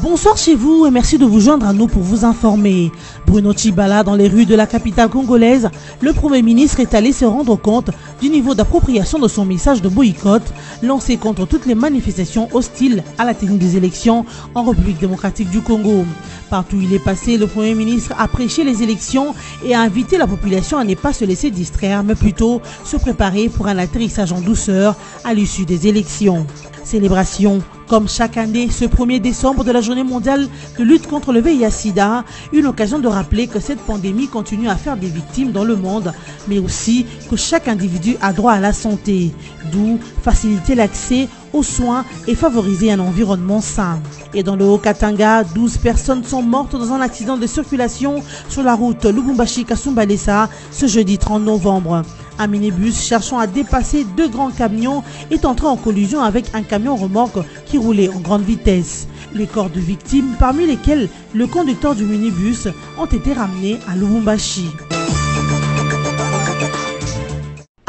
Bonsoir chez vous et merci de vous joindre à nous pour vous informer. Bruno Tshibala dans les rues de la capitale congolaise, le Premier ministre est allé se rendre compte du niveau d'appropriation de son message de boycott lancé contre toutes les manifestations hostiles à la tenue des élections en République démocratique du Congo. Partout où il est passé, le Premier ministre a prêché les élections et a invité la population à ne pas se laisser distraire, mais plutôt se préparer pour un atterrissage en douceur à l'issue des élections. Célébration. Comme chaque année, ce 1er décembre de la journée mondiale de lutte contre le VIH-Sida, une occasion de rappeler que cette pandémie continue à faire des victimes dans le monde, mais aussi que chaque individu a droit à la santé, d'où faciliter l'accès aux soins et favoriser un environnement sain. Et dans le Haut-Katanga, 12 personnes sont mortes dans un accident de circulation sur la route Lubumbashi-Kasumbalesa ce jeudi 30 novembre. Un minibus cherchant à dépasser deux grands camions est entré en collision avec un camion remorque qui roulait en grande vitesse. Les corps de victimes, parmi lesquels le conducteur du minibus, ont été ramenés à Lubumbashi.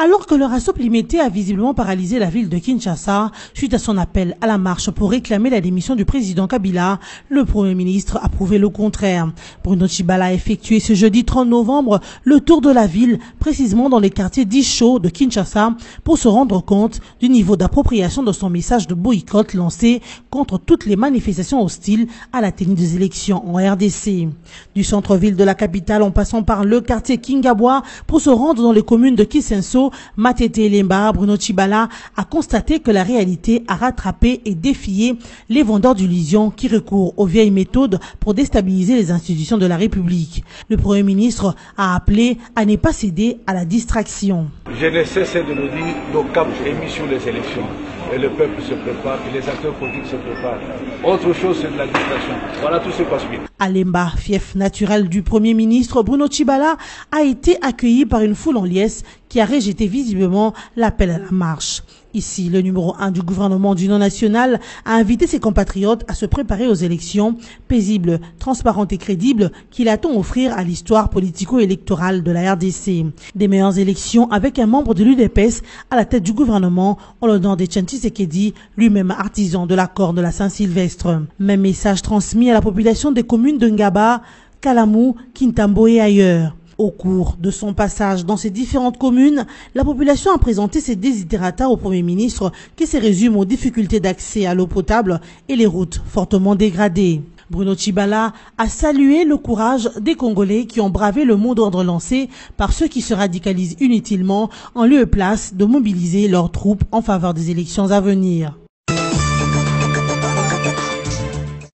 Alors que le assaut limité a visiblement paralysé la ville de Kinshasa, suite à son appel à la marche pour réclamer la démission du président Kabila, le Premier ministre a prouvé le contraire. Bruno Tshibala a effectué ce jeudi 30 novembre le tour de la ville, précisément dans les quartiers dits chauds de Kinshasa, pour se rendre compte du niveau d'appropriation de son message de boycott lancé contre toutes les manifestations hostiles à la tenue des élections en RDC. Du centre-ville de la capitale en passant par le quartier Kingabwa pour se rendre dans les communes de Kisenso, Matete et Lemba, Bruno Tshibala a constaté que la réalité a rattrapé et défié les vendeurs d'illusions qui recourent aux vieilles méthodes pour déstabiliser les institutions de la République. Le Premier ministre a appelé à ne pas céder à la distraction. Je ne cesse de le dire, nos cap émission des élections. Et le peuple se prépare, et les acteurs politiques se préparent. Autre chose, c'est de la distraction. Voilà tout ce qui passe bien. À Lemba, fief naturel du Premier ministre, Bruno Tshibala a été accueilli par une foule en liesse qui a rejeté visiblement l'appel à la marche. Ici, le numéro 1 du gouvernement d'union nationale a invité ses compatriotes à se préparer aux élections paisibles, transparentes et crédibles qu'il attend offrir à l'histoire politico-électorale de la RDC. Des meilleures élections avec un membre de l'UDPS à la tête du gouvernement en l'honneur de Etienne Tshisekedi, lui-même artisan de l'accord de la Saint-Sylvestre. Même message transmis à la population des communes de Ngaba, Kalamou, Kintambo et ailleurs. Au cours de son passage dans ces différentes communes, la population a présenté ses desiderata au Premier ministre qui se résument aux difficultés d'accès à l'eau potable et les routes fortement dégradées. Bruno Tshibala a salué le courage des Congolais qui ont bravé le mot d'ordre lancé par ceux qui se radicalisent inutilement en lieu et place de mobiliser leurs troupes en faveur des élections à venir.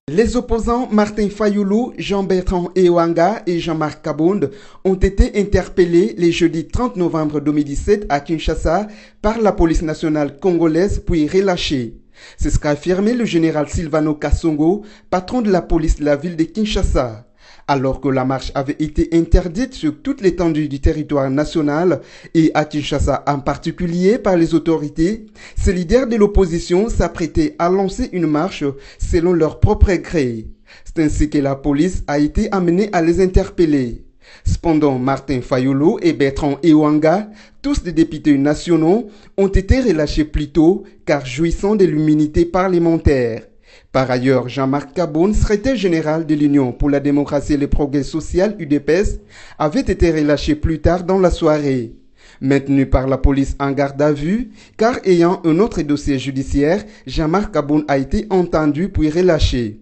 Les opposants Martin Fayulu, Jean-Bertrand Ewanga et Jean-Marc Kabonde ont été interpellés le jeudi 30 novembre 2017 à Kinshasa par la police nationale congolaise puis relâchés. C'est ce qu'a affirmé le général Silvano Kasongo, patron de la police de la ville de Kinshasa. Alors que la marche avait été interdite sur toute l'étendue du territoire national et à Kinshasa en particulier par les autorités, ces leaders de l'opposition s'apprêtaient à lancer une marche selon leur propre gré. C'est ainsi que la police a été amenée à les interpeller. Cependant, Martin Fayulu et Bertrand Ewanga, tous des députés nationaux, ont été relâchés plus tôt car jouissant de l'immunité parlementaire. Par ailleurs, Jean-Marc Kabonde, secrétaire général de l'Union pour la démocratie et le progrès social UDPS, avait été relâché plus tard dans la soirée. Maintenu par la police en garde à vue, car ayant un autre dossier judiciaire, Jean-Marc Kabonde a été entendu puis relâché.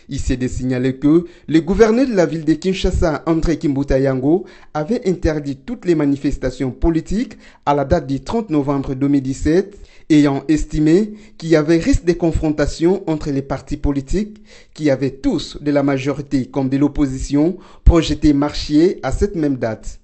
Il s'est de signaler que le gouverneur de la ville de Kinshasa, André Kimbuta Yango, avait interdit toutes les manifestations politiques à la date du 30 novembre 2017, ayant estimé qu'il y avait risque de confrontation entre les partis politiques qui avaient tous, de la majorité comme de l'opposition, projeté marcher à cette même date.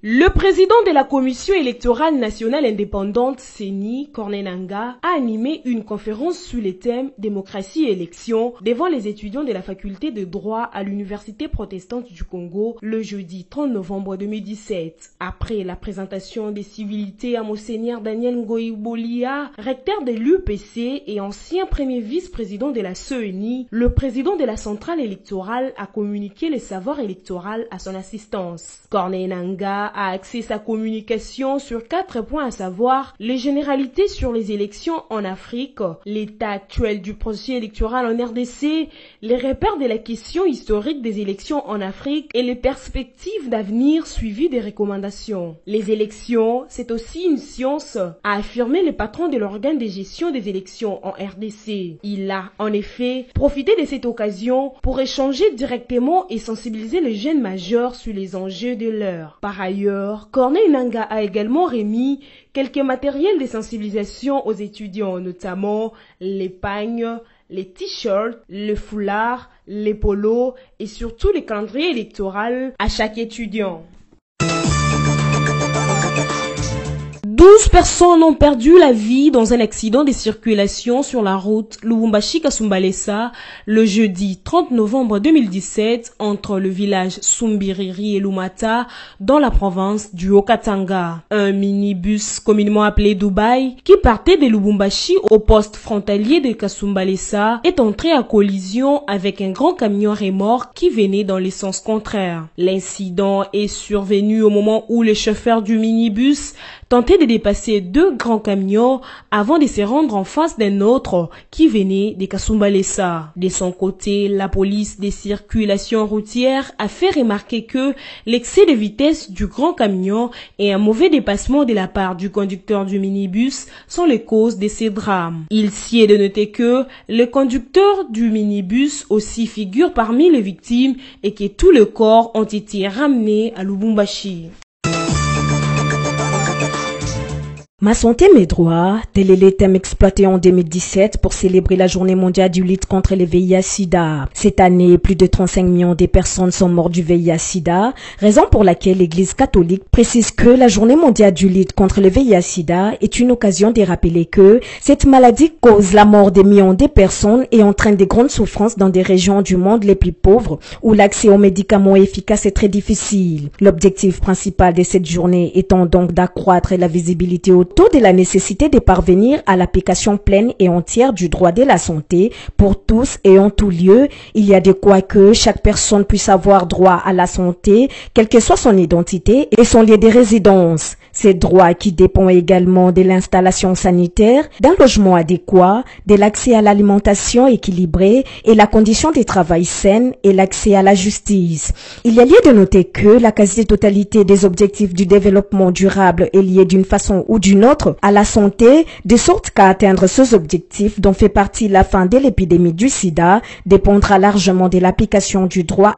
Le président de la Commission électorale nationale indépendante, CENI, Corneille Nangaa, a animé une conférence sur les thèmes démocratie et élections devant les étudiants de la faculté de droit à l'Université protestante du Congo le jeudi 30 novembre 2017. Après la présentation des civilités à Monseigneur Daniel Ngoï-Bolia, recteur de l'UPC et ancien premier vice-président de la CENI, le président de la centrale électorale a communiqué le savoir électoral à son assistance. Corneille Nangaa a axé sa communication sur 4 points, à savoir les généralités sur les élections en Afrique, l'état actuel du processus électoral en RDC, les repères de la question historique des élections en Afrique et les perspectives d'avenir suivies des recommandations. Les élections, c'est aussi une science, a affirmé le patron de l'organe de gestion des élections en RDC. Il a, en effet, profité de cette occasion pour échanger directement et sensibiliser les jeunes majeurs sur les enjeux de l'heure. Par ailleurs, Corneille Nangaa a également remis quelques matériels de sensibilisation aux étudiants, notamment les pagnes, les t-shirts, le foulard, les polos et surtout les calendriers électoraux à chaque étudiant. 12 personnes ont perdu la vie dans un accident de circulation sur la route Lubumbashi-Kasumbalesa le jeudi 30 novembre 2017 entre le village Sumbiriri et Lumata dans la province du Haut-Katanga. Un minibus communément appelé Dubaï qui partait de Lubumbashi au poste frontalier de Kasumbalesa est entré en collision avec un grand camion remorque qui venait dans le sens contraire. L'incident est survenu au moment où le chauffeur du minibus tentait de dépasser 2 grands camions avant de se rendre en face d'un autre qui venait de Kasumbalesa. De son côté, la police des circulations routières a fait remarquer que l'excès de vitesse du grand camion et un mauvais dépassement de la part du conducteur du minibus sont les causes de ces drames. Il s'y est de noter que le conducteur du minibus aussi figure parmi les victimes et que tous les corps ont été ramenés à Lubumbashi. Ma santé, mes droits, tel est le thème exploité en 2017 pour célébrer la journée mondiale du lutte contre le VIH-Sida. Cette année, plus de 35 millions de personnes sont mortes du VIH-Sida, raison pour laquelle l'Église catholique précise que la journée mondiale du lutte contre le VIH-Sida est une occasion de rappeler que cette maladie cause la mort des millions de personnes et entraîne de grandes souffrances dans des régions du monde les plus pauvres où l'accès aux médicaments efficaces est très difficile. L'objectif principal de cette journée étant donc d'accroître la visibilité autour de la nécessité de parvenir à l'application pleine et entière du droit de la santé pour tous et en tout lieu. Il y a de quoi que chaque personne puisse avoir droit à la santé, quelle que soit son identité et son lieu de résidence. Ces droits qui dépendent également de l'installation sanitaire, d'un logement adéquat, de l'accès à l'alimentation équilibrée et la condition de travail saine et l'accès à la justice. Il y a lieu de noter que la quasi-totalité des objectifs du développement durable est liée d'une façon ou d'une autre à la santé, de sorte qu'à atteindre ces objectifs dont fait partie la fin de l'épidémie du sida dépendra largement de l'application du droit.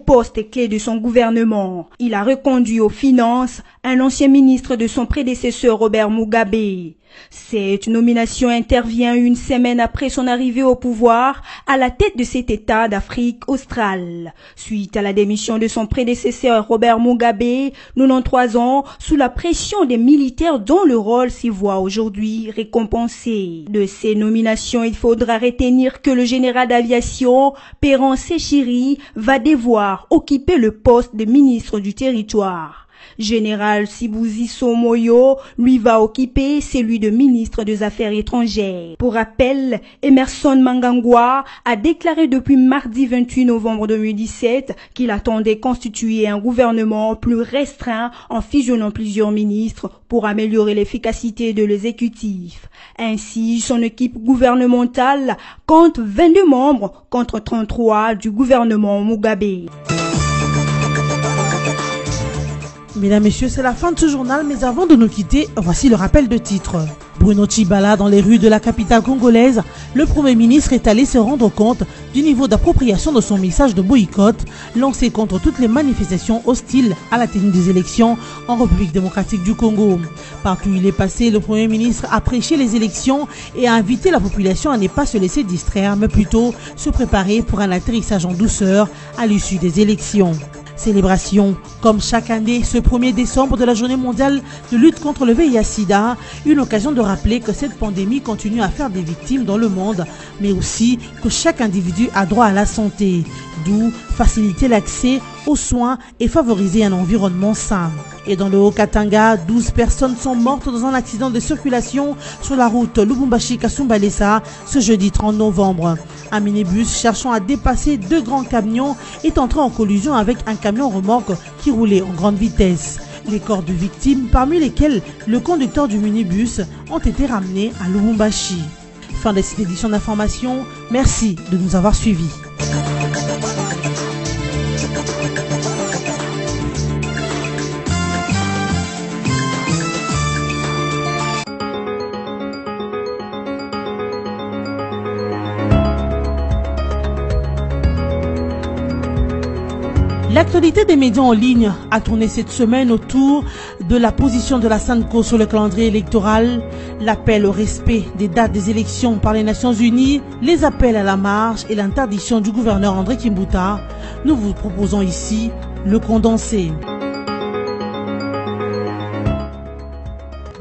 Poste clé de son gouvernement. Il a reconduit aux finances un ancien ministre de son prédécesseur Robert Mugabe. Cette nomination intervient une semaine après son arrivée au pouvoir à la tête de cet État d'Afrique australe. Suite à la démission de son prédécesseur Robert Mugabe, 93 ans, sous la pression des militaires dont le rôle s'y voit aujourd'hui récompensé. De ces nominations, il faudra retenir que le général d'aviation Perron Séchiri va devoir occuper le poste de ministre du territoire. Général Sibouzi Somoyo, lui, va occuper celui de ministre des Affaires étrangères. Pour rappel, Emerson Mnangagwa a déclaré depuis mardi 28 novembre 2017 qu'il attendait constituer un gouvernement plus restreint en fusionnant plusieurs ministres pour améliorer l'efficacité de l'exécutif. Ainsi, son équipe gouvernementale compte 22 membres contre 33 du gouvernement Mugabe. Mesdames, Messieurs, c'est la fin de ce journal, mais avant de nous quitter, voici le rappel de titre. Bruno Tshibala dans les rues de la capitale congolaise, le Premier ministre est allé se rendre compte du niveau d'appropriation de son message de boycott lancé contre toutes les manifestations hostiles à la tenue des élections en République démocratique du Congo. Partout où il est passé, le Premier ministre a prêché les élections et a invité la population à ne pas se laisser distraire, mais plutôt se préparer pour un atterrissage en douceur à l'issue des élections. Célébration, comme chaque année, ce 1er décembre de la journée mondiale de lutte contre le VIH-Sida, une occasion de rappeler que cette pandémie continue à faire des victimes dans le monde, mais aussi que chaque individu a droit à la santé. doux, faciliter l'accès aux soins et favoriser un environnement sain. Et dans le Haut-Katanga, 12 personnes sont mortes dans un accident de circulation sur la route Lubumbashi-Kasumbalesa ce jeudi 30 novembre. Un minibus cherchant à dépasser 2 grands camions est entré en collision avec un camion remorque qui roulait en grande vitesse. Les corps de victimes, parmi lesquels le conducteur du minibus, ont été ramenés à Lubumbashi. Fin de cette édition d'information. Merci de nous avoir suivis. L'actualité des médias en ligne a tourné cette semaine autour de la position de la SANCO sur le calendrier électoral, l'appel au respect des dates des élections par les Nations Unies, les appels à la marche et l'interdiction du gouverneur André Kimbuta. Nous vous proposons ici le condensé.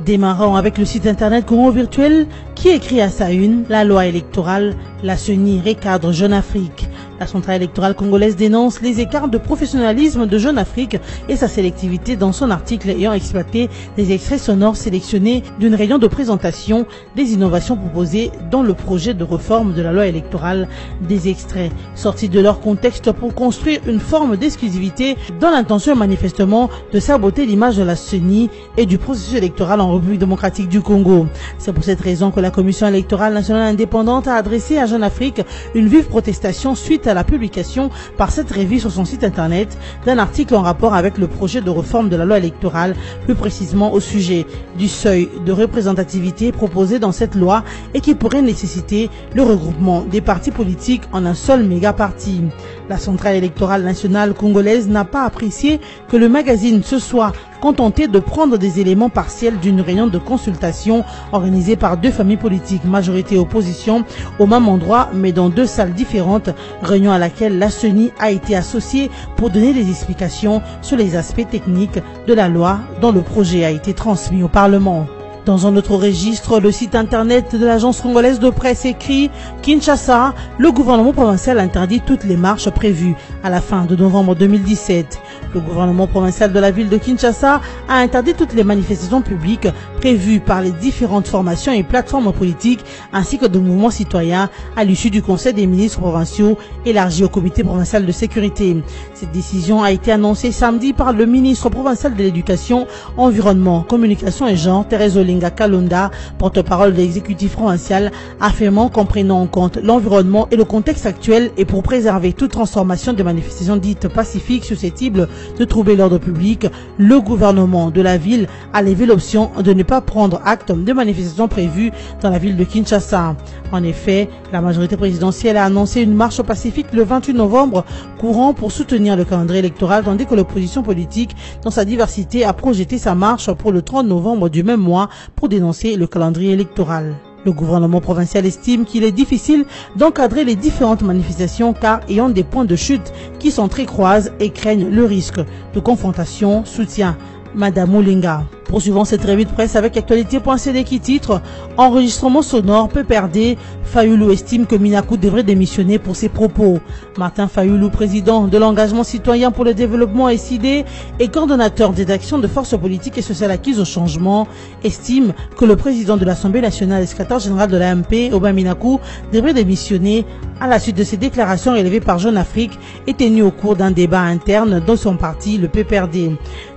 Démarrons avec le site internet Congo Virtuel qui écrit à sa une la loi électorale, la CENI recadre Jeune Afrique. La centrale électorale congolaise dénonce les écarts de professionnalisme de Jeune Afrique et sa sélectivité dans son article ayant exploité des extraits sonores sélectionnés d'une réunion de présentation des innovations proposées dans le projet de réforme de la loi électorale. Des extraits sortis de leur contexte pour construire une forme d'exclusivité dans l'intention manifestement de saboter l'image de la CENI et du processus électoral en République démocratique du Congo. C'est pour cette raison que la Commission électorale nationale indépendante a adressé à Jeune Afrique une vive protestation suite à la publication par cette revue sur son site internet d'un article en rapport avec le projet de réforme de la loi électorale, plus précisément au sujet du seuil de représentativité proposé dans cette loi et qui pourrait nécessiter le regroupement des partis politiques en un seul méga-parti. La centrale électorale nationale congolaise n'a pas apprécié que le magazine se soit contenté de prendre des éléments partiels d'une réunion de consultation organisée par 2 familles politiques, majorité et opposition, au même endroit mais dans 2 salles différentes, réunion à laquelle la CENI a été associée pour donner des explications sur les aspects techniques de la loi dont le projet a été transmis au Parlement. Dans un autre registre, le site internet de l'agence congolaise de presse écrit Kinshasa, le gouvernement provincial interdit toutes les marches prévues à la fin de novembre 2017. Le gouvernement provincial de la ville de Kinshasa a interdit toutes les manifestations publiques prévues par les différentes formations et plateformes politiques ainsi que de mouvements citoyens à l'issue du Conseil des ministres provinciaux élargi au comité provincial de sécurité. Cette décision a été annoncée samedi par le ministre provincial de l'Éducation, Environnement, Communication et Genre, Thérèse Olinga Kalonda, porte-parole de l'exécutif provincial, affirmant qu'en prenant en compte l'environnement et le contexte actuel et pour préserver toute transformation des manifestations dites pacifiques susceptibles de troubler l'ordre public, le gouvernement de la ville a levé l'option de ne pas prendre acte de manifestations prévues dans la ville de Kinshasa. En effet, la majorité présidentielle a annoncé une marche pacifique le 28 novembre courant pour soutenir le calendrier électoral, tandis que l'opposition politique, dans sa diversité, a projeté sa marche pour le 30 novembre du même mois pour dénoncer le calendrier électoral. Le gouvernement provincial estime qu'il est difficile d'encadrer les différentes manifestations car ayant des points de chute qui s'entrecroisent et craignent le risque de confrontation, soutient Madame Olinga. Poursuivons cette revue de presse avec actualité.cd qui titre enregistrement sonore PPRD. Fayoulou estime que Minakou devrait démissionner pour ses propos. Martin Fayoulou, président de l'engagement citoyen pour le développement SID et coordonnateur des actions de forces politiques et sociales acquises au changement, estime que le président de l'Assemblée nationale et secrétaire général de l'AMP, Aubin Minakou, devrait démissionner à la suite de ces déclarations relevées par Jeune Afrique et tenues au cours d'un débat interne dans son parti, le PPRD.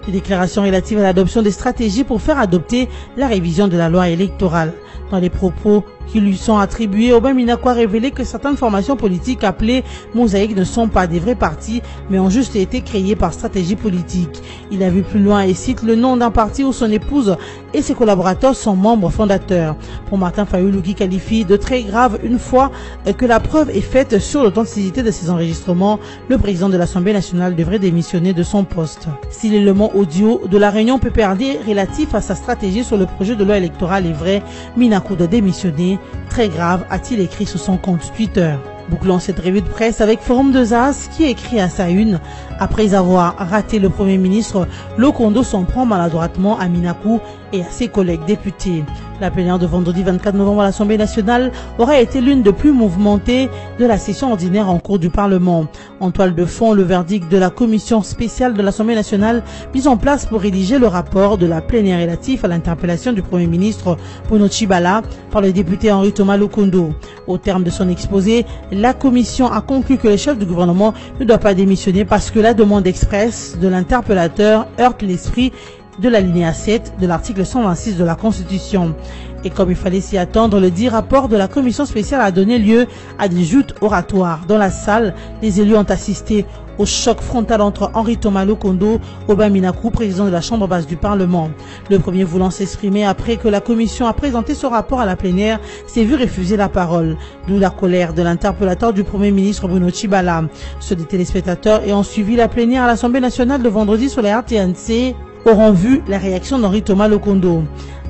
Des déclarations relatives à l'adoption des stratégies pour faire adopter la révision de la loi électorale. Dans les propos qui lui sont attribués, Aubin Minakou a révélé que certaines formations politiques appelées mosaïques ne sont pas des vrais partis, mais ont juste été créées par stratégie politique. Il a vu plus loin et cite le nom d'un parti où son épouse et ses collaborateurs sont membres fondateurs. Pour Martin Fayoulou, qui qualifie de très grave une fois que la preuve est faite sur l'authenticité de ces enregistrements, le président de l'Assemblée nationale devrait démissionner de son poste. Si l'élément audio de la réunion PPRD relatif à sa stratégie sur le projet de loi électorale est vrai, Minakou doit démissionner. Très grave, a-t-il écrit sur son compte Twitter. Bouclons cette revue de presse avec Forum de Zas qui écrit à sa une: après avoir raté le Premier ministre, Lokondo s'en prend maladroitement à Minakou et à ses collègues députés. La plénière de vendredi 24 novembre à l'Assemblée nationale aura été l'une des plus mouvementées de la session ordinaire en cours du Parlement. En toile de fond, le verdict de la commission spéciale de l'Assemblée nationale mise en place pour rédiger le rapport de la plénière relatif à l'interpellation du Premier ministre Bruno Tshibala par le député Henri Thomas Lokondo. Au terme de son exposé, la commission a conclu que le chef du gouvernement ne doit pas démissionner parce que la demande expresse de l'interpellateur heurte l'esprit de l'alinéa 7 de l'article 126 de la Constitution. Et comme il fallait s'y attendre, le dit rapport de la commission spéciale a donné lieu à des joutes oratoires. Dans la salle, les élus ont assisté au choc frontal entre Henri Thomas Lokondo et Oba Minakou, président de la Chambre basse du Parlement. Le premier voulant s'exprimer après que la commission a présenté son rapport à la plénière s'est vu refuser la parole, d'où la colère de l'interpellateur du Premier ministre Bruno Tshibala. Ceux des téléspectateurs ayant suivi la plénière à l'Assemblée nationale de vendredi sur la RTNC auront vu la réaction d'Henri Thomas Lokondo.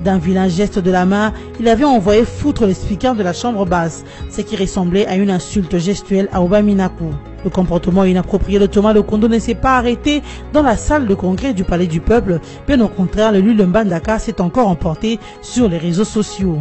D'un vilain geste de la main, il avait envoyé foutre le speaker de la chambre basse, ce qui ressemblait à une insulte gestuelle à Oba Minakou. Le comportement inapproprié de Thomas Lokondo ne s'est pas arrêté dans la salle de congrès du Palais du Peuple, bien au contraire, le Lulembandaka s'est encore emporté sur les réseaux sociaux.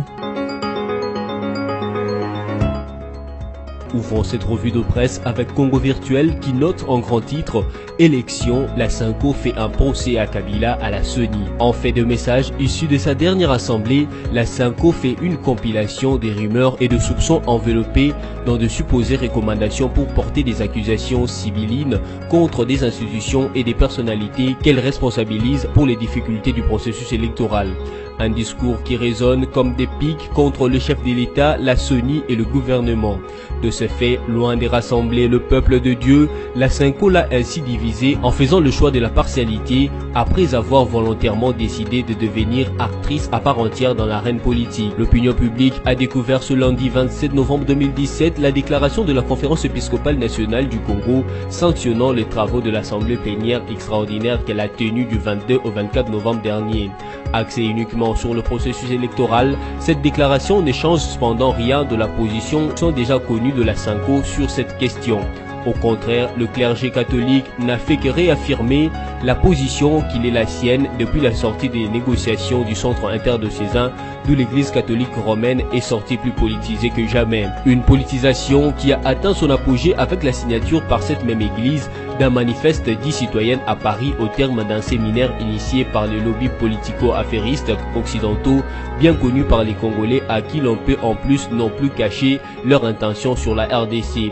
Ouvrons cette revue de presse avec Congo Virtuel qui note en grand titre « Élection, la Synco fait un procès à Kabila à la CENI ». En fait de message issu de sa dernière assemblée, la Synco fait une compilation des rumeurs et de soupçons enveloppés dans de supposées recommandations pour porter des accusations sibyllines contre des institutions et des personnalités qu'elle responsabilise pour les difficultés du processus électoral. Un discours qui résonne comme des pics contre le chef de l'État, la CENI et le gouvernement. De ce fait, loin de rassembler le peuple de Dieu, la Synco l'a ainsi divisé en faisant le choix de la partialité après avoir volontairement décidé de devenir actrice à part entière dans l'arène politique. L'opinion publique a découvert ce lundi 27 novembre 2017 la déclaration de la Conférence épiscopale nationale du Congo sanctionnant les travaux de l'Assemblée plénière extraordinaire qu'elle a tenue du 22 au 24 novembre dernier. Axée uniquement sur le processus électoral, cette déclaration ne change cependant rien de la position qui sont déjà connues de la Synco sur cette question. Au contraire, le clergé catholique n'a fait que réaffirmer la position qu'il est la sienne depuis la sortie des négociations du centre interdiocésain d'où l'église catholique romaine est sortie plus politisée que jamais. Une politisation qui a atteint son apogée avec la signature par cette même église d'un manifeste dit citoyenne à Paris au terme d'un séminaire initié par les lobbies politico-affairistes occidentaux bien connus par les Congolais à qui l'on peut en plus non plus cacher leur intention sur la RDC.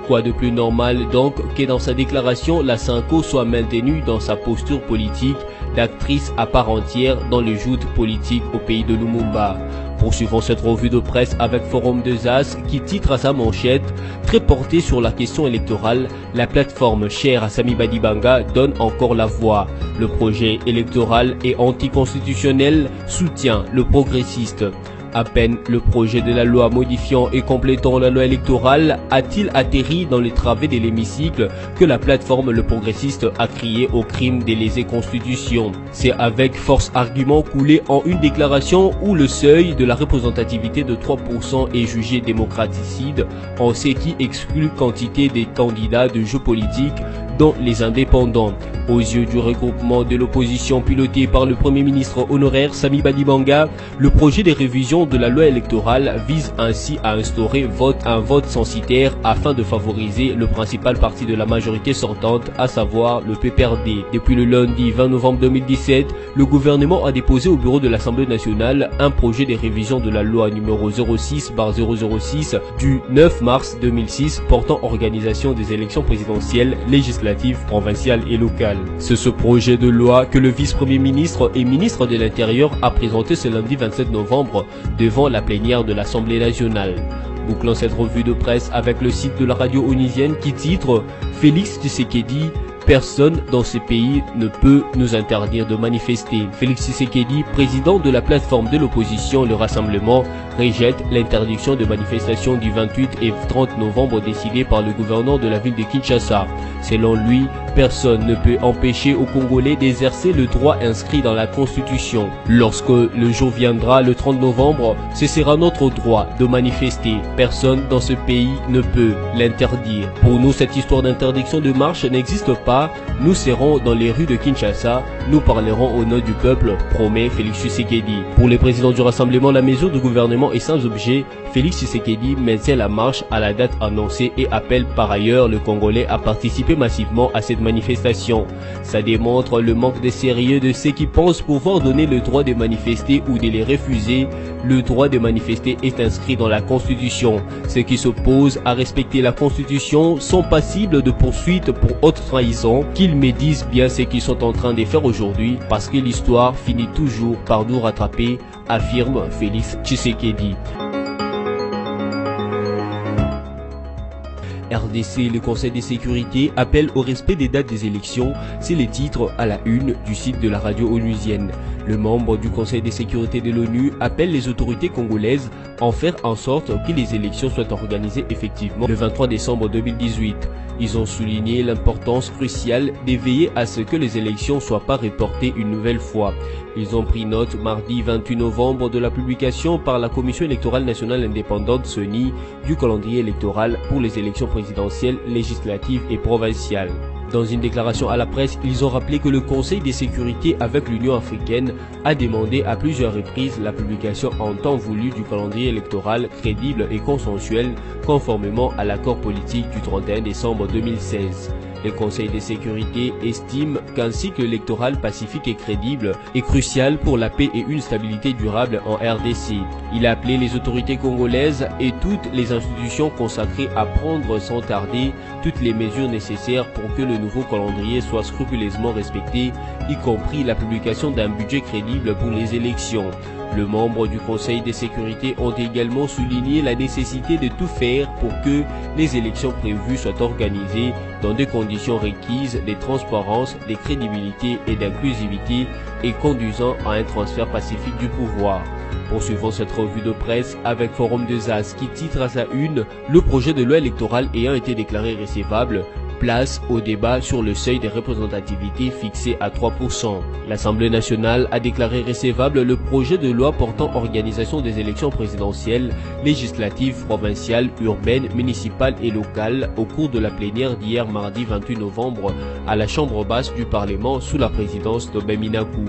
Quoi de plus normal donc que dans sa déclaration, la Synco soit maintenue dans sa posture politique d'actrice à part entière dans le joute politique au pays de Lumumba. Poursuivons cette revue de presse avec Forum de Zas qui titre à sa manchette « Très portée sur la question électorale, la plateforme chère à Sami Badibanga donne encore la voix. Le projet électoral et anticonstitutionnel soutient le progressiste ». À peine le projet de la loi modifiant et complétant la loi électorale a-t-il atterri dans les travées de l'hémicycle que la plateforme Le Progressiste a crié au crime des lésées constitutions. C'est avec force argument coulé en une déclaration où le seuil de la représentativité de 3% est jugé démocraticide, en ce qui exclut quantité des candidats de jeux politiques dont les indépendants. Aux yeux du regroupement de l'opposition piloté par le Premier ministre honoraire Sami Badibanga, le projet de révision de la loi électorale vise ainsi à instaurer un vote censitaire afin de favoriser le principal parti de la majorité sortante, à savoir le PPRD. Depuis le lundi 20 novembre 2017, le gouvernement a déposé au bureau de l'Assemblée nationale un projet de révision de la loi numéro 06/006 du 9 mars 2006 portant organisation des élections présidentielles, législatives, provinciales et locales. C'est ce projet de loi que le vice-premier ministre et ministre de l'Intérieur a présenté ce lundi 27 novembre devant la plénière de l'Assemblée nationale. Bouclons cette revue de presse avec le site de la radio onisienne qui titre « Félix Tshisekedi, Personne dans ce pays ne peut nous interdire de manifester. Félix Tshisekedi, président de la plateforme de l'opposition Le Rassemblement, rejette l'interdiction de manifestation du 28 et 30 novembre décidée par le gouverneur de la ville de Kinshasa. Selon lui, personne ne peut empêcher aux Congolais d'exercer le droit inscrit dans la Constitution. Lorsque le jour viendra, le 30 novembre, ce sera notre droit de manifester. Personne dans ce pays ne peut l'interdire. Pour nous, cette histoire d'interdiction de marche n'existe pas. Nous serons dans les rues de Kinshasa, nous parlerons au nom du peuple, promet Félix Tshisekedi. Pour le président du Rassemblement, la mesure du gouvernement est sans objet. Félix Tshisekedi maintient la marche à la date annoncée et appelle par ailleurs le Congolais à participer massivement à cette manifestation. Ça démontre le manque de sérieux de ceux qui pensent pouvoir donner le droit de manifester ou de les refuser. Le droit de manifester est inscrit dans la Constitution. Ceux qui s'opposent à respecter la Constitution sont passibles de poursuites pour haute trahison. Qu'ils médisent bien ce qu'ils sont en train de faire aujourd'hui, parce que l'histoire finit toujours par nous rattraper, affirme Félix Tshisekedi. RDC, le Conseil de sécurité appelle au respect des dates des élections, c'est le titre à la une du site de la radio onusienne. Le membre du Conseil de sécurité de l'ONU appelle les autorités congolaises à faire en sorte que les élections soient organisées effectivement le 23 décembre 2018. Ils ont souligné l'importance cruciale de veiller à ce que les élections ne soient pas reportées une nouvelle fois. Ils ont pris note mardi 28 novembre de la publication par la Commission électorale nationale indépendante CENI du calendrier électoral pour les élections présidentielles, législatives et provinciales. Dans une déclaration à la presse, ils ont rappelé que le Conseil de sécurité avec l'Union africaine a demandé à plusieurs reprises la publication en temps voulu du calendrier électoral crédible et consensuel conformément à l'accord politique du 31 décembre 2016. Le Conseil de sécurité estime qu'un cycle électoral pacifique et crédible est crucial pour la paix et une stabilité durable en RDC. Il a appelé les autorités congolaises et toutes les institutions consacrées à prendre sans tarder toutes les mesures nécessaires pour que le nouveau calendrier soit scrupuleusement respecté, y compris la publication d'un budget crédible pour les élections. Les membres du Conseil de sécurité ont également souligné la nécessité de tout faire pour que les élections prévues soient organisées dans des conditions requises de transparence, de crédibilité et d'inclusivité et conduisant à un transfert pacifique du pouvoir. Poursuivons cette revue de presse avec Forum des As qui titre à sa une « Le projet de loi électorale ayant été déclaré recevable ». Place au débat sur le seuil de représentativité fixé à 3%. L'Assemblée nationale a déclaré recevable le projet de loi portant organisation des élections présidentielles, législatives, provinciales, urbaines, municipales et locales au cours de la plénière d'hier mardi 28 novembre à la Chambre basse du Parlement sous la présidence de Beminakou.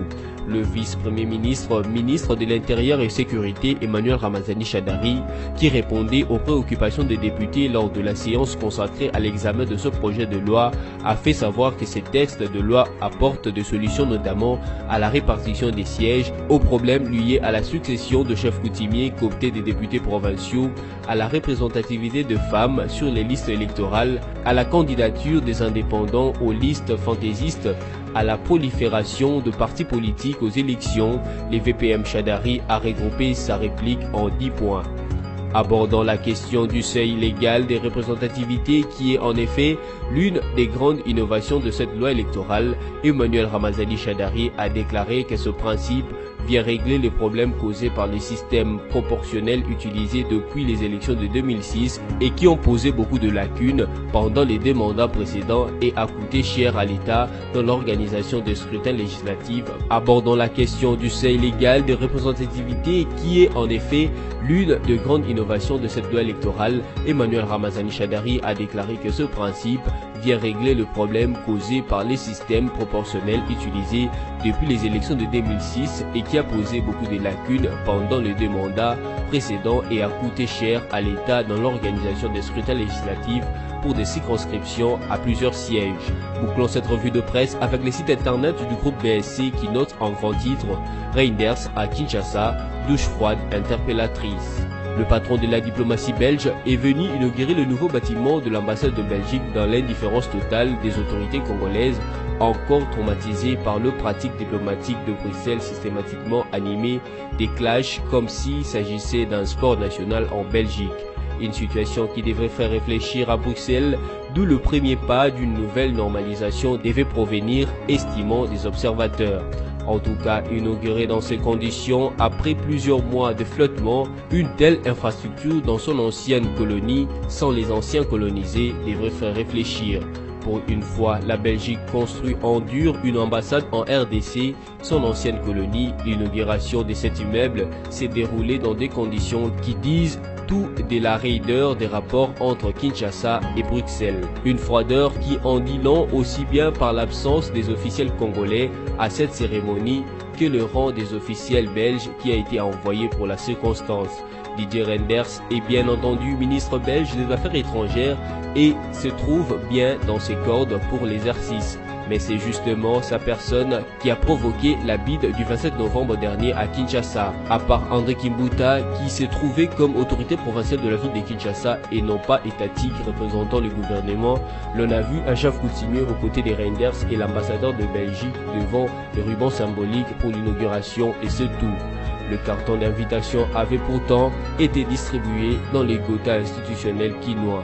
Le vice-premier ministre, ministre de l'Intérieur et Sécurité Emmanuel Ramazani Shadari, qui répondait aux préoccupations des députés lors de la séance consacrée à l'examen de ce projet de loi, a fait savoir que ces textes de loi apportent des solutions notamment à la répartition des sièges, aux problèmes liés à la succession de chefs coutumiers cooptés des députés provinciaux, à la représentativité de femmes sur les listes électorales, à la candidature des indépendants aux listes fantaisistes, à la prolifération de partis politiques aux élections. Les VPM Shadari a regroupé sa réplique en 10 points. Abordant la question du seuil légal des représentativités qui est en effet l'une des grandes innovations de cette loi électorale, Emmanuel Ramazani Shadari a déclaré que ce principe vient régler les problèmes causés par les systèmes proportionnels utilisés depuis les élections de 2006 et qui ont posé beaucoup de lacunes pendant les 2 mandats précédents et a coûté cher à l'État dans l'organisation des scrutins législatifs. Abordant la question du seuil légal de représentativité qui est en effet l'une des grandes innovations de cette loi électorale, Emmanuel Ramazani Shadari a déclaré que ce principe vient régler le problème causé par les systèmes proportionnels utilisés depuis les élections de 2006 et qui a posé beaucoup de lacunes pendant les 2 mandats précédents et a coûté cher à l'État dans l'organisation des scrutins législatifs pour des circonscriptions à plusieurs sièges. Bouclons cette revue de presse avec les sites internet du groupe BSC qui note en grand titre « Reinders à Kinshasa, douche froide interpellatrice ». Le patron de la diplomatie belge est venu inaugurer le nouveau bâtiment de l'ambassade de Belgique dans l'indifférence totale des autorités congolaises, encore traumatisées par le pratique diplomatique de Bruxelles systématiquement animée des clashs comme s'il s'agissait d'un sport national en Belgique. Une situation qui devrait faire réfléchir à Bruxelles d'où le premier pas d'une nouvelle normalisation devait provenir, estimant des observateurs. En tout cas, inaugurée dans ces conditions, après plusieurs mois de flottement, une telle infrastructure dans son ancienne colonie, sans les anciens colonisés, devrait faire réfléchir. Pour une fois, la Belgique construit en dur une ambassade en RDC, son ancienne colonie. L'inauguration de cet immeuble s'est déroulée dans des conditions qui disent tout de la raideur des rapports entre Kinshasa et Bruxelles. Une froideur qui en dit long aussi bien par l'absence des officiels congolais à cette cérémonie que le rang des officiels belges qui a été envoyé pour la circonstance. Didier Reynders est bien entendu ministre belge des Affaires étrangères et se trouve bien dans ses cordes pour l'exercice. Mais c'est justement sa personne qui a provoqué la bide du 27 novembre dernier à Kinshasa. À part André Kimbuta qui s'est trouvé comme autorité provinciale de la ville de Kinshasa et non pas étatique représentant le gouvernement, l'on a vu un chef coutumier aux côtés des Reynders et l'ambassadeur de Belgique devant le ruban symbolique pour l'inauguration et c'est tout. Le carton d'invitation avait pourtant été distribué dans les quotas institutionnels quinois.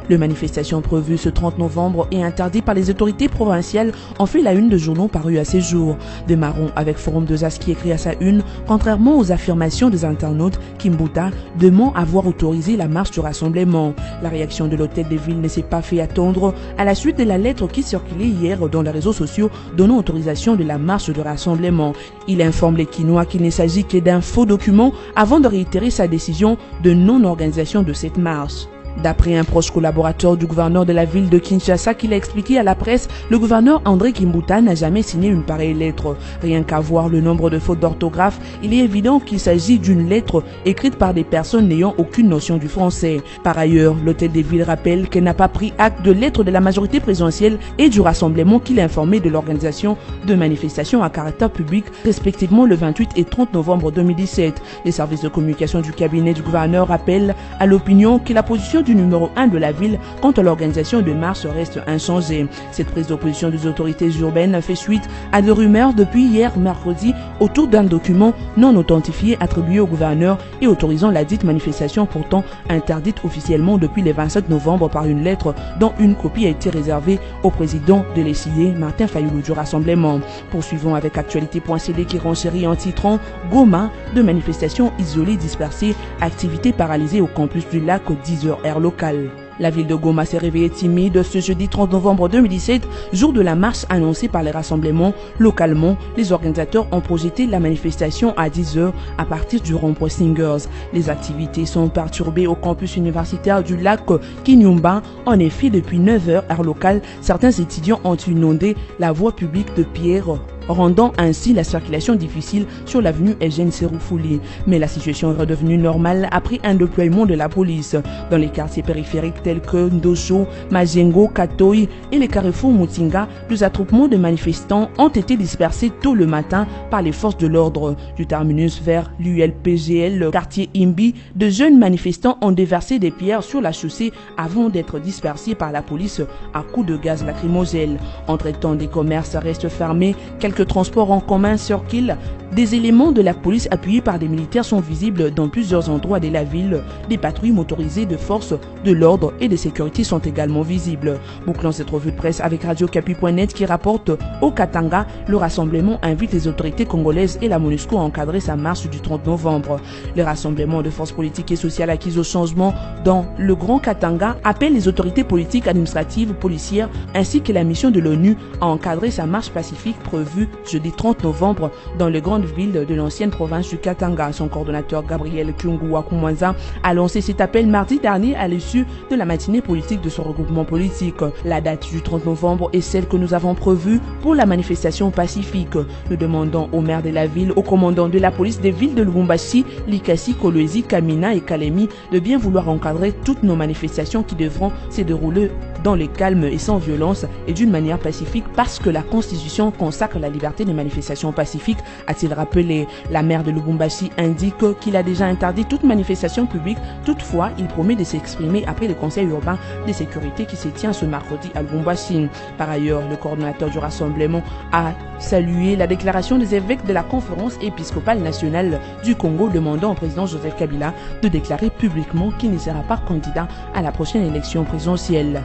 La manifestation prévue ce 30 novembre et interdite par les autorités provinciales en fait la une de journaux parus à ces jours. Démarrons avec Forum de Zas qui écrit à sa une, contrairement aux affirmations des internautes, Kimbuta demande avoir autorisé la marche du rassemblement. La réaction de l'hôtel de ville ne s'est pas fait attendre à la suite de la lettre qui circulait hier dans les réseaux sociaux donnant autorisation de la marche de rassemblement. Il informe les Quinois qu'il ne s'agit que d'un faux document avant de réitérer sa décision de non-organisation de cette marche. D'après un proche collaborateur du gouverneur de la ville de Kinshasa qui l'a expliqué à la presse, le gouverneur André Kimbuta n'a jamais signé une pareille lettre. Rien qu'à voir le nombre de fautes d'orthographe, il est évident qu'il s'agit d'une lettre écrite par des personnes n'ayant aucune notion du français. Par ailleurs, l'hôtel des villes rappelle qu'elle n'a pas pris acte de lettre de la majorité présidentielle et du rassemblement qui l'a informé de l'organisation de manifestations à caractère public, respectivement le 28 et 30 novembre 2017. Les services de communication du cabinet du gouverneur rappellent à l'opinion que la position du numéro 1 de la ville quant à l'organisation de marche reste inchangée. Cette prise d'opposition des autorités urbaines fait suite à des rumeurs depuis hier mercredi autour d'un document non authentifié attribué au gouverneur et autorisant la dite manifestation pourtant interdite officiellement depuis le 27 novembre par une lettre dont une copie a été réservée au président de l'ESIE, Martin Fayoulou du Rassemblement. Poursuivons avec actualité.cd qui renchérit en titrant Goma de manifestations isolées dispersées, activités paralysées au campus du lac 10h heure locale. La ville de Goma s'est réveillée timide ce jeudi 30 novembre 2017, jour de la marche annoncée par les rassemblements. Localement, les organisateurs ont projeté la manifestation à 10h à partir du rond-point Singers. Les activités sont perturbées au campus universitaire du lac Kinyumba. En effet, depuis 9h heure locale, certains étudiants ont inondé la voie publique de pierre, rendant ainsi la circulation difficile sur l'avenue Eugène Seroufouli. Mais la situation est redevenue normale après un déploiement de la police. Dans les quartiers périphériques tels que Ndosho, Majengo, Katoy et les carrefours Mutinga, des attroupements de manifestants ont été dispersés tôt le matin par les forces de l'ordre. Du terminus vers l'ULPGL, le quartier Imbi, de jeunes manifestants ont déversé des pierres sur la chaussée avant d'être dispersés par la police à coups de gaz lacrymogène. Entre-temps, des commerces restent fermés, quelques transports en commun circulent, des éléments de la police appuyés par des militaires sont visibles dans plusieurs endroits de la ville. Des patrouilles motorisées de forces de l'ordre et de sécurité sont également visibles. Bouclons cette revue de presse avec Radio-Capi.net qui rapporte au Katanga, le rassemblement invite les autorités congolaises et la MONUSCO à encadrer sa marche du 30 novembre. Le rassemblement de forces politiques et sociales acquises au changement dans le Grand Katanga appelle les autorités politiques, administratives, policières ainsi que la mission de l'ONU à encadrer sa marche pacifique prévue jeudi 30 novembre dans les grandes villes de l'ancienne province du Katanga. Son coordonnateur Gabriel Kyungu Wakumwanza a lancé cet appel mardi dernier à l'issue de la matinée politique de son regroupement politique. La date du 30 novembre est celle que nous avons prévue pour la manifestation pacifique. Nous demandons au maire de la ville, au commandant de la police des villes de Lubumbashi, Likasi, Kolwezi, Kamina et Kalemi de bien vouloir encadrer toutes nos manifestations qui devront se dérouler dans le calme et sans violence et d'une manière pacifique parce que la Constitution consacre la liberté des manifestations pacifiques, a-t-il rappelé. La maire de Lubumbashi indique qu'il a déjà interdit toute manifestation publique. Toutefois, il promet de s'exprimer après le conseil urbain de sécurité qui se tient ce mercredi à Lubumbashi. Par ailleurs, le coordonnateur du rassemblement a salué la déclaration des évêques de la conférence épiscopale nationale du Congo demandant au président Joseph Kabila de déclarer publiquement qu'il ne sera pas candidat à la prochaine élection présidentielle.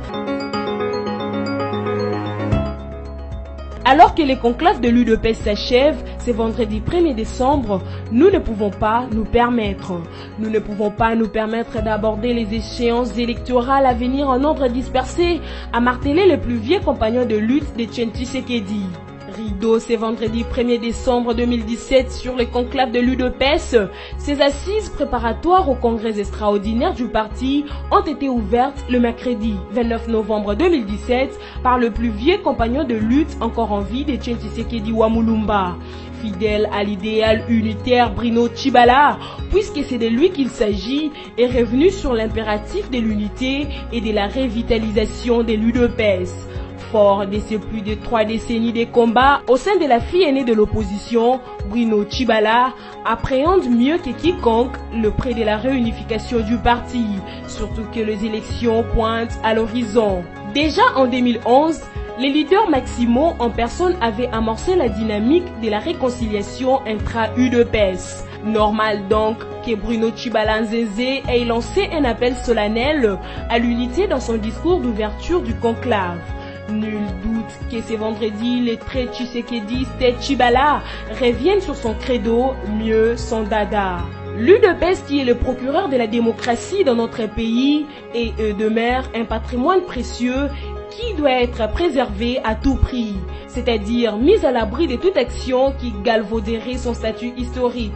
Alors que les conclaves de l'UDPS s'achèvent, ce vendredi 1er décembre, nous ne pouvons pas nous permettre d'aborder les échéances électorales à venir en ordre dispersé, a martelé le plus vieux compagnon de lutte de Etienne Tshisekedi. Rideau, c'est vendredi 1er décembre 2017 sur le conclave de l'UDPS. Ces assises préparatoires au congrès extraordinaire du parti ont été ouvertes le mercredi 29 novembre 2017 par le plus vieux compagnon de lutte encore en vie d'Etienne Tshisekedi Wamulumba. Fidèle à l'idéal unitaire Bruno Tshibala, puisque c'est de lui qu'il s'agit, est revenu sur l'impératif de l'unité et de la revitalisation de l'UDPS. Fort de ces plus de 3 décennies de combats au sein de la fille aînée de l'opposition, Bruno Tshibala appréhende mieux que quiconque le prix de la réunification du parti, surtout que les élections pointent à l'horizon. Déjà en 2011, les leaders maximaux en personne avaient amorcé la dynamique de la réconciliation intra-UDPS. Normal donc que Bruno Tshibala Nzeze ait lancé un appel solennel à l'unité dans son discours d'ouverture du conclave. Nul doute que ce vendredi, les traits Tshisekedistes et Tshibala reviennent sur son credo, mieux son dada. L'UDPS, qui est le procureur de la démocratie dans notre pays, est demeure un patrimoine précieux qui doit être préservé à tout prix, c'est-à-dire mis à l'abri de toute action qui galvauderait son statut historique.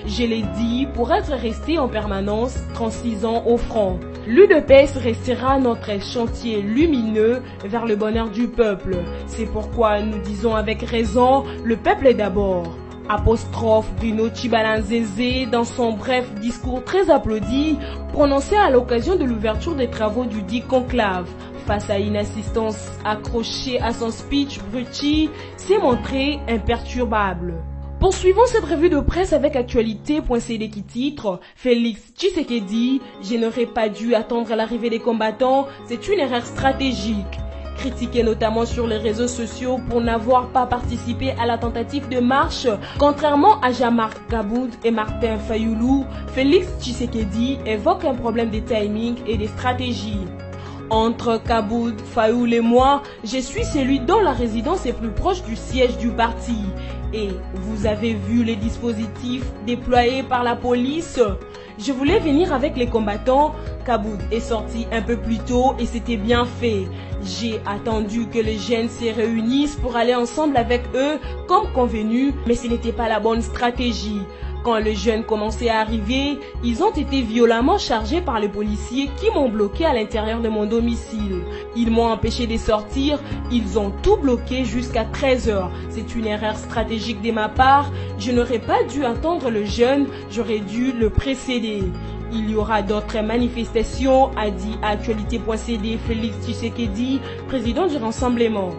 Je l'ai dit, pour être resté en permanence 36 ans au front. L'UDPS restera notre chantier lumineux vers le bonheur du peuple. C'est pourquoi nous disons avec raison, le peuple est d'abord. Apostrophe Bruno Tshibala Nzeze dans son bref discours très applaudi, prononcé à l'occasion de l'ouverture des travaux du dit conclave. Face à une assistance accrochée à son speech, Brutti s'est montré imperturbable. Poursuivons cette revue de presse avec actualité.cd qui titre « Félix Tshisekedi, je n'aurais pas dû attendre l'arrivée des combattants, c'est une erreur stratégique ». Critiqué notamment sur les réseaux sociaux pour n'avoir pas participé à la tentative de marche, contrairement à Jean-Marc Kabound et Martin Fayoulou, Félix Tshisekedi évoque un problème de timing et de stratégie. Entre Kabound, Fayoul et moi, je suis celui dont la résidence est plus proche du siège du parti. Et vous avez vu les dispositifs déployés par la police. Je voulais venir avec les combattants. Kabound est sorti un peu plus tôt et c'était bien fait. J'ai attendu que les jeunes se réunissent pour aller ensemble avec eux comme convenu, mais ce n'était pas la bonne stratégie. Quand les jeunes commençaient à arriver, ils ont été violemment chargés par les policiers qui m'ont bloqué à l'intérieur de mon domicile. Ils m'ont empêché de sortir, ils ont tout bloqué jusqu'à 13 h. C'est une erreur stratégique de ma part. Je n'aurais pas dû attendre le jeune, j'aurais dû le précéder. Il y aura d'autres manifestations, a dit actualité.cd Félix Tshisekedi, président du rassemblement.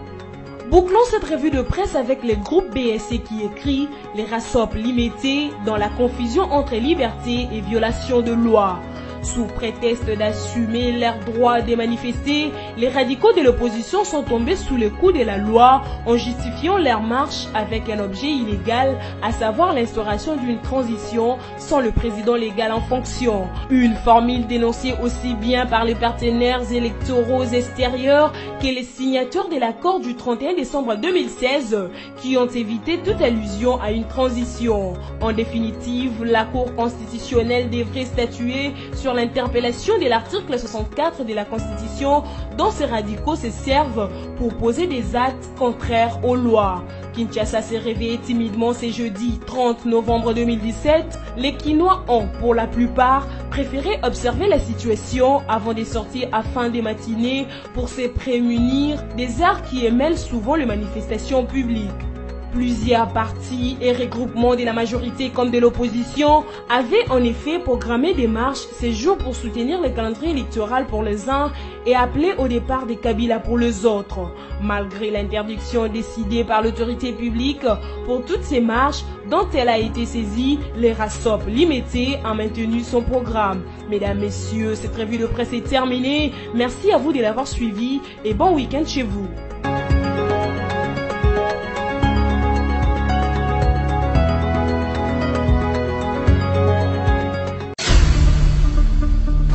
Bouclons cette revue de presse avec le groupe BSC qui écrit « Les RASOP limités dans la confusion entre liberté et violation de loi ». Sous prétexte d'assumer leur droit de manifester, les radicaux de l'opposition sont tombés sous le coup de la loi en justifiant leur marche avec un objet illégal, à savoir l'instauration d'une transition sans le président légal en fonction. Une formule dénoncée aussi bien par les partenaires électoraux extérieurs que les signataires de l'accord du 31 décembre 2016 qui ont évité toute allusion à une transition. En définitive, la Cour constitutionnelle devrait statuer sur l'interpellation de l'article 64 de la Constitution dont ces radicaux se servent pour poser des actes contraires aux lois. Kinshasa s'est réveillé timidement ce jeudi 30 novembre 2017. Les Kinois ont, pour la plupart, préféré observer la situation avant de sortir à fin de matinée pour se prémunir des arts qui émêlent souvent les manifestations publiques. Plusieurs partis et regroupements de la majorité comme de l'opposition avaient en effet programmé des marches ces jours pour soutenir le calendrier électoral pour les uns et appeler au départ de Kabila pour les autres. Malgré l'interdiction décidée par l'autorité publique pour toutes ces marches dont elle a été saisie, le RASOP limité a maintenu son programme. Mesdames, Messieurs, cette revue de presse est terminée. Merci à vous de l'avoir suivi et bon week-end chez vous.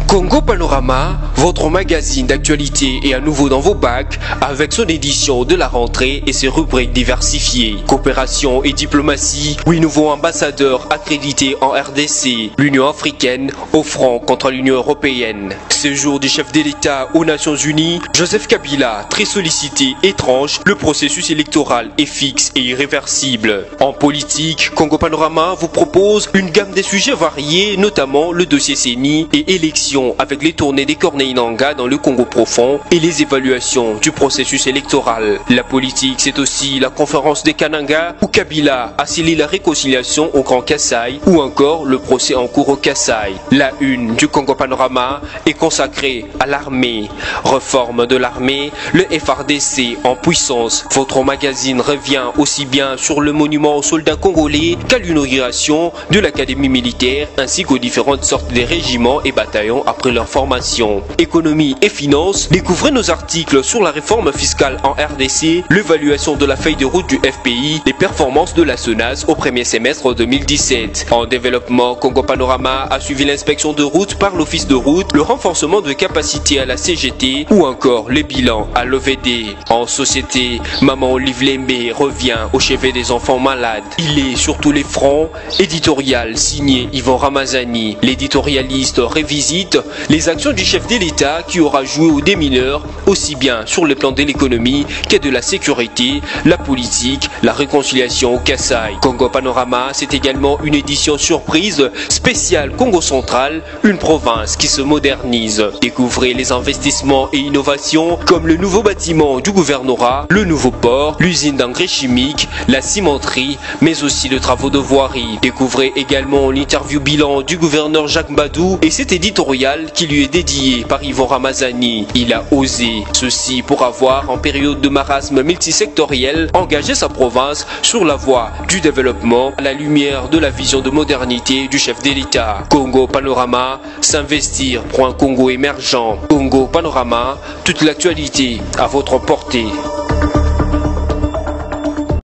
Congo Panorama, votre magazine d'actualité est à nouveau dans vos bacs avec son édition de la rentrée et ses rubriques diversifiées. Coopération et diplomatie, 8 nouveaux ambassadeurs accrédités en RDC, l'Union africaine au front contre l'Union européenne. Séjour du chef de l'État aux Nations Unies, Joseph Kabila, très sollicité, étrange, le processus électoral est fixe et irréversible. En politique, Congo Panorama vous propose une gamme de sujets variés, notamment le dossier CENI et élections avec les tournées des Corneilles Nangaa dans le Congo profond et les évaluations du processus électoral. La politique, c'est aussi la conférence des Kananga où Kabila a scellé la réconciliation au Grand Kasaï ou encore le procès en cours au Kasaï. La une du Congo Panorama est consacrée à l'armée. Réforme de l'armée, le FARDC en puissance. Votre magazine revient aussi bien sur le monument aux soldats congolais qu'à l'inauguration de l'académie militaire ainsi qu'aux différentes sortes de régiments et bataillons après leur formation. Économie et finances, découvrez nos articles sur la réforme fiscale en RDC, l'évaluation de la feuille de route du FPI, les performances de la SONAS au premier semestre 2017. En développement, Congo Panorama a suivi l'inspection de route par l'office de route, le renforcement de capacité à la CGT ou encore les bilans à l'OVD. En société, Maman Olive Lembe revient au chevet des enfants malades. Il est sur tous les fronts, éditorial signé Yvan Ramazani. L'éditorialiste révisite les actions du chef de l'État qui aura joué aux démineurs aussi bien sur le plan de l'économie que de la sécurité, la politique, la réconciliation au Kasaï. Congo Panorama, c'est également une édition surprise spéciale Congo Central, une province qui se modernise. Découvrez les investissements et innovations comme le nouveau bâtiment du gouvernorat, le nouveau port, l'usine d'engrais chimiques, la cimenterie, mais aussi les travaux de voirie. Découvrez également l'interview bilan du gouverneur Jacques Badou et cet éditorial qui lui est dédié par Yvan Ramazani. Il a osé ceci pour avoir, en période de marasme multisectoriel, engagé sa province sur la voie du développement à la lumière de la vision de modernité du chef de l'État. Congo Panorama, s'investir pour un Congo émergent. Congo Panorama, toute l'actualité à votre portée.